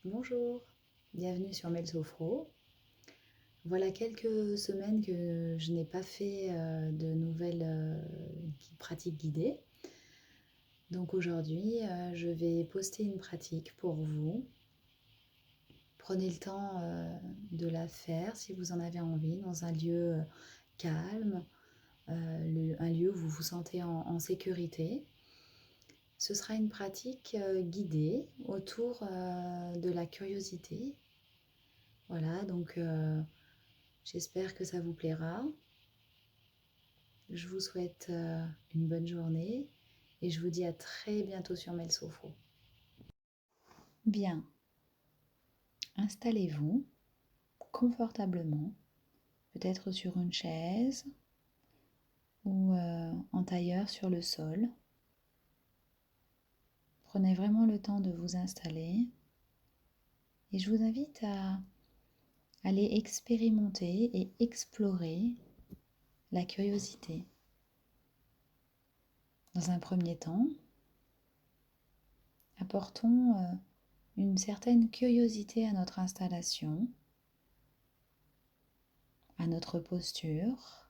Bonjour, bienvenue sur Melsophro. Voilà quelques semaines que je n'ai pas fait de nouvelles pratiques guidées. Donc aujourd'hui, je vais poster une pratique pour vous. Prenez le temps de la faire si vous en avez envie, dans un lieu calme, un lieu où vous vous sentez en sécurité. Ce sera une pratique guidée autour de la curiosité. Voilà, donc j'espère que ça vous plaira. Je vous souhaite une bonne journée et je vous dis à très bientôt sur Melsophro. Bien, installez-vous confortablement, peut-être sur une chaise ou en tailleur sur le sol. Prenez vraiment le temps de vous installer et je vous invite à aller expérimenter et explorer la curiosité. Dans un premier temps, apportons une certaine curiosité à notre installation, à notre posture,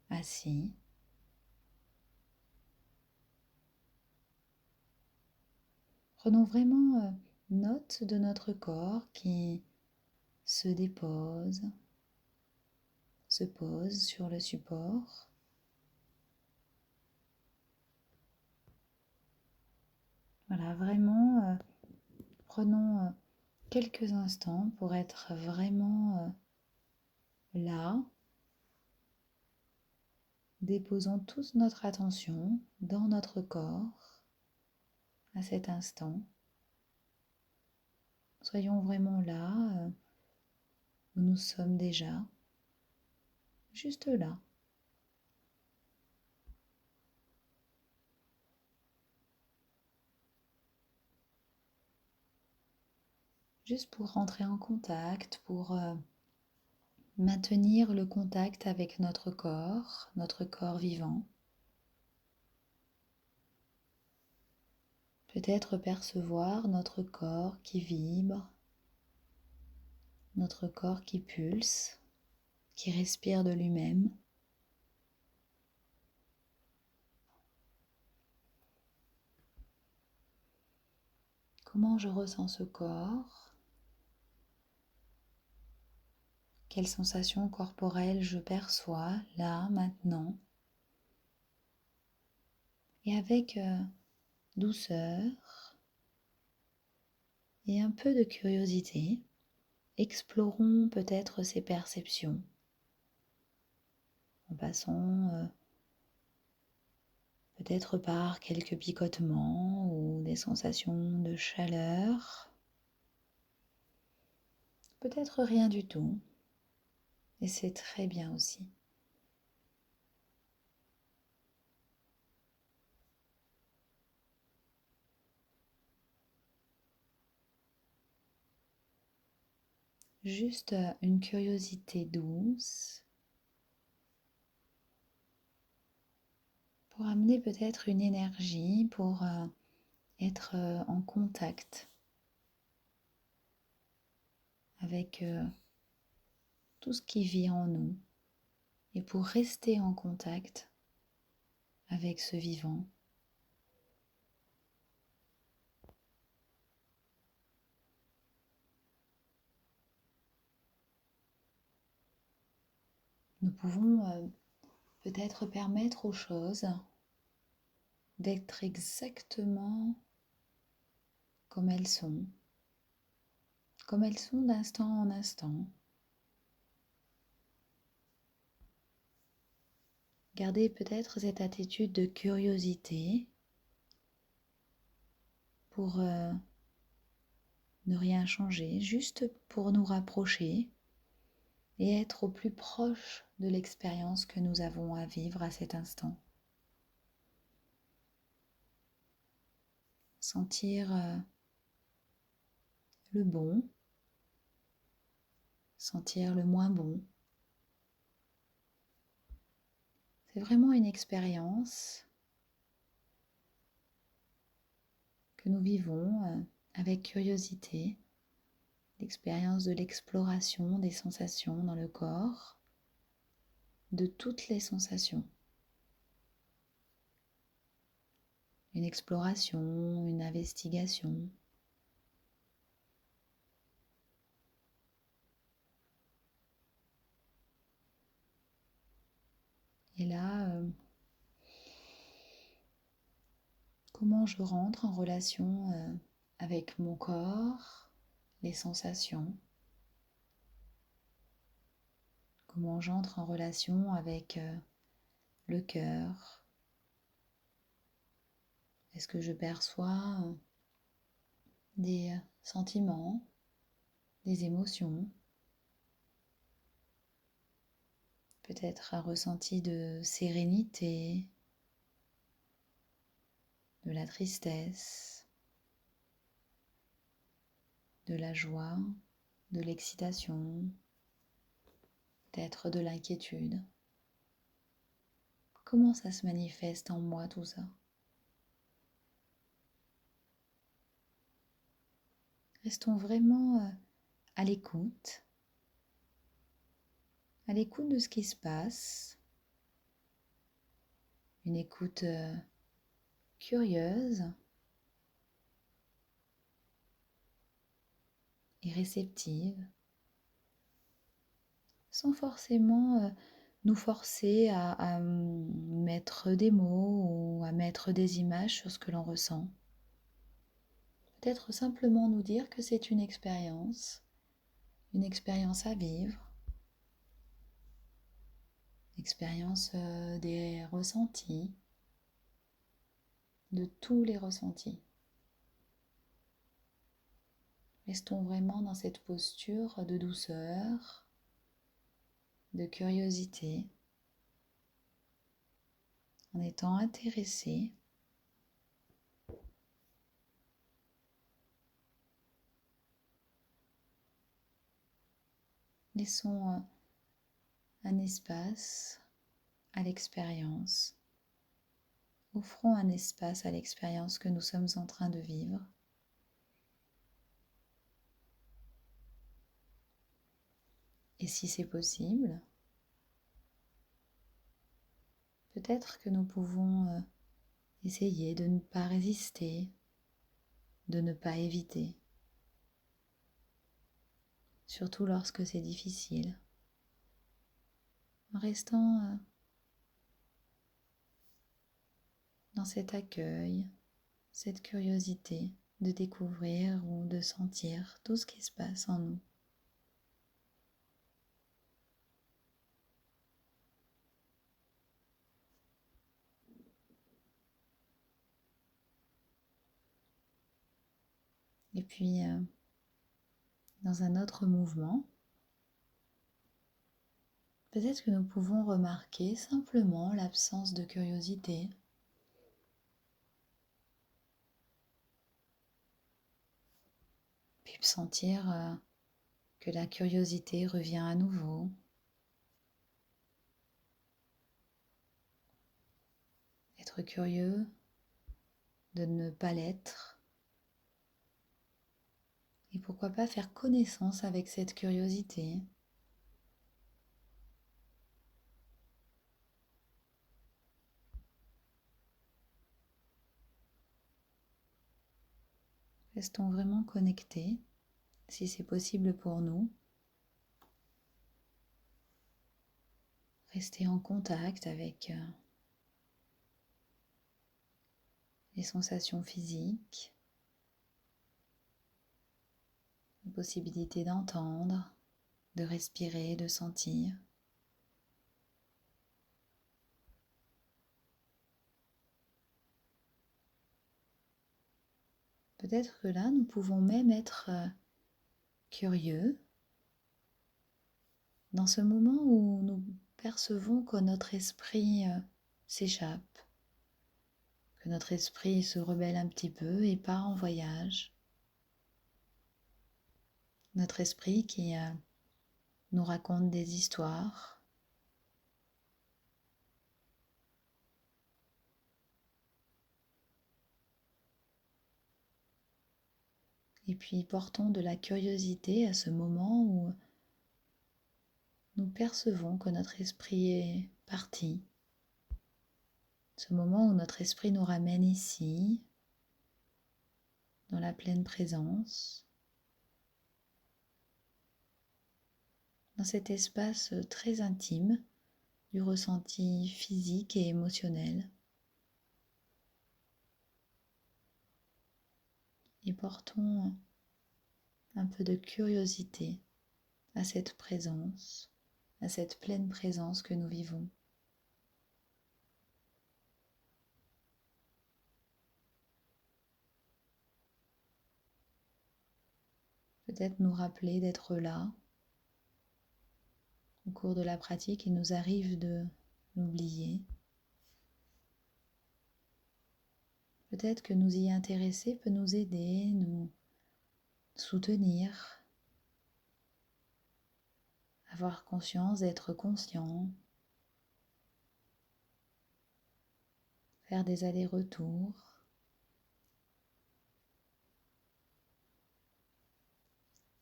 assis. Prenons vraiment note de notre corps qui se dépose, se pose sur le support. Voilà, vraiment, prenons quelques instants pour être vraiment là. Déposons toute notre attention dans notre corps à cet instant. Soyons vraiment là où nous sommes déjà, juste là. Juste pour rentrer en contact, pour maintenir le contact avec notre corps vivant. Peut-être percevoir notre corps qui vibre, notre corps qui pulse, qui respire de lui-même. Comment je ressens ce corps? Quelles sensations corporelles je perçois là, maintenant? Et avec douceur et un peu de curiosité, explorons peut-être ces perceptions en passant peut-être par quelques picotements ou des sensations de chaleur, peut-être rien du tout, et c'est très bien aussi. Juste une curiosité douce pour amener peut-être une énergie, pour être en contact avec tout ce qui vit en nous et pour rester en contact avec ce vivant. Nous pouvons peut-être permettre aux choses d'être exactement comme elles sont d'instant en instant. Gardez peut-être cette attitude de curiosité pour ne rien changer, juste pour nous rapprocher et être au plus proche de l'expérience que nous avons à vivre à cet instant. Sentir le bon, sentir le moins bon. C'est vraiment une expérience que nous vivons avec curiosité l'expérience de l'exploration des sensations dans le corps, de toutes les sensations. Une exploration, une investigation. Et là, comment je rentre en relation avec mon corps, les sensations. Comment j'entre en relation avec le cœur. Est-ce que je perçois des sentiments, des émotions, peut-être un ressenti de sérénité, de la tristesse, de la joie, de l'excitation, peut-être de l'inquiétude. Comment ça se manifeste en moi tout ça? Restons vraiment à l'écoute de ce qui se passe, une écoute curieuse et réceptive, sans forcément nous forcer à mettre des mots ou à mettre des images sur ce que l'on ressent. Peut-être simplement nous dire que c'est une expérience à vivre, expérience des ressentis, de tous les ressentis. Restons vraiment dans cette posture de douceur, de curiosité, en étant intéressés. Laissons un espace à l'expérience. Offrons un espace à l'expérience que nous sommes en train de vivre. Et si c'est possible, peut-être que nous pouvons essayer de ne pas résister, de ne pas éviter, surtout lorsque c'est difficile, en restant dans cet accueil, cette curiosité de découvrir ou de sentir tout ce qui se passe en nous. Et puis, dans un autre mouvement, peut-être que nous pouvons remarquer simplement l'absence de curiosité. Puis sentir que la curiosité revient à nouveau. Être curieux de ne pas l'être. Et pourquoi pas faire connaissance avec cette curiosité. Restons vraiment connectés, si c'est possible pour nous. Rester en contact avec les sensations physiques, la possibilité d'entendre, de respirer, de sentir. Peut-être que là, nous pouvons même être curieux dans ce moment où nous percevons que notre esprit s'échappe, que notre esprit se rebelle un petit peu et part en voyage. Notre esprit qui nous raconte des histoires, Et puis portons de la curiosité à ce moment où nous percevons que notre esprit est parti. Ce moment où notre esprit nous ramène ici, dans la pleine présence, dans cet espace très intime du ressenti physique et émotionnel. Et portons un peu de curiosité à cette présence, à cette pleine présence que nous vivons. Peut-être nous rappeler d'être là. Au cours de la pratique, il nous arrive de l'oublier. Peut-être que nous y intéresser peut nous aider, nous soutenir, avoir conscience d'être conscient, faire des allers-retours.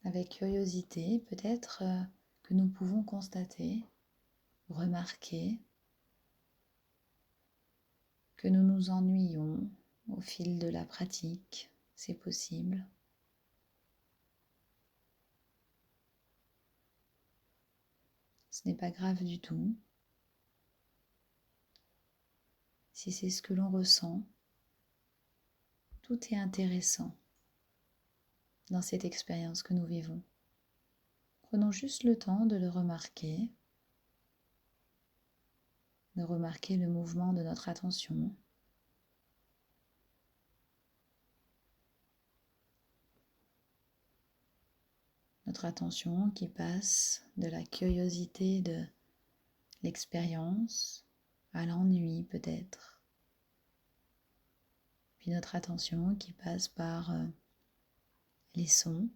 Avec curiosité, peut-être que nous pouvons constater, remarquer que nous nous ennuyons au fil de la pratique, c'est possible. Ce n'est pas grave du tout. Si c'est ce que l'on ressent, tout est intéressant dans cette expérience que nous vivons. Prenons juste le temps de le remarquer, de remarquer le mouvement de notre attention. Notre attention qui passe de la curiosité de l'expérience à l'ennui peut-être. Puis notre attention qui passe par les sons,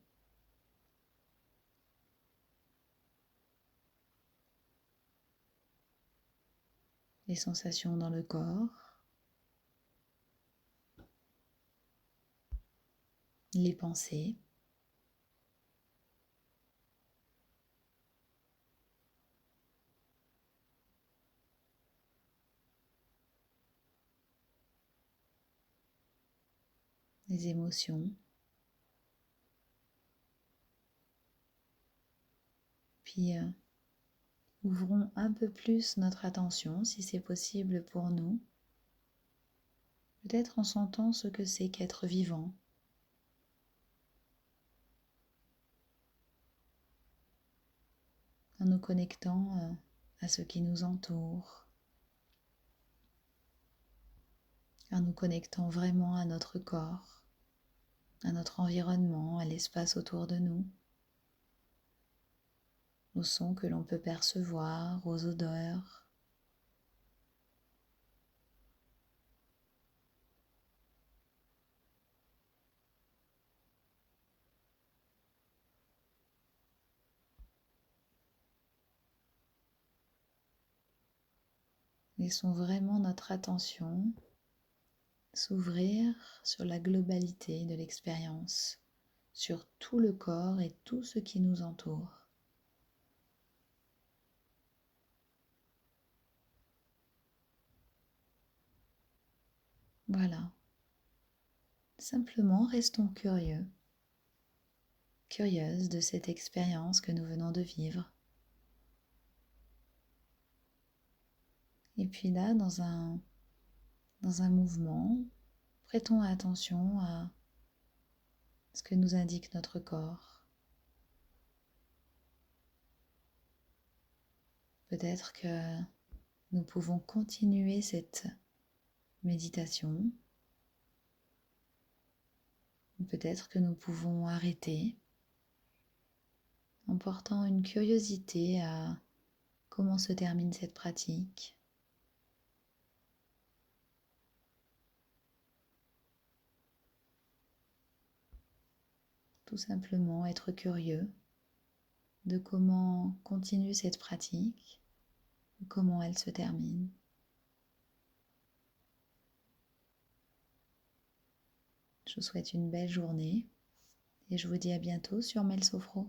les sensations dans le corps, les pensées. Les émotions. Puis ouvrons un peu plus notre attention, si c'est possible pour nous, peut-être en sentant ce que c'est qu'être vivant. En nous connectant à ce qui nous entoure, en nous connectant vraiment à notre corps, à notre environnement, à l'espace autour de nous, aux sons que l'on peut percevoir, aux odeurs. Laissons vraiment notre attention s'ouvrir sur la globalité de l'expérience, sur tout le corps et tout ce qui nous entoure. Voilà. Simplement restons curieux, curieuses de cette expérience que nous venons de vivre. Et puis là, dans un mouvement, prêtons attention à ce que nous indique notre corps. Peut-être que nous pouvons continuer cette méditation. Peut-être que nous pouvons arrêter en portant une curiosité à comment se termine cette pratique. Tout simplement être curieux de comment continue cette pratique, comment elle se termine. Je vous souhaite une belle journée et je vous dis à bientôt sur Mel Sofro.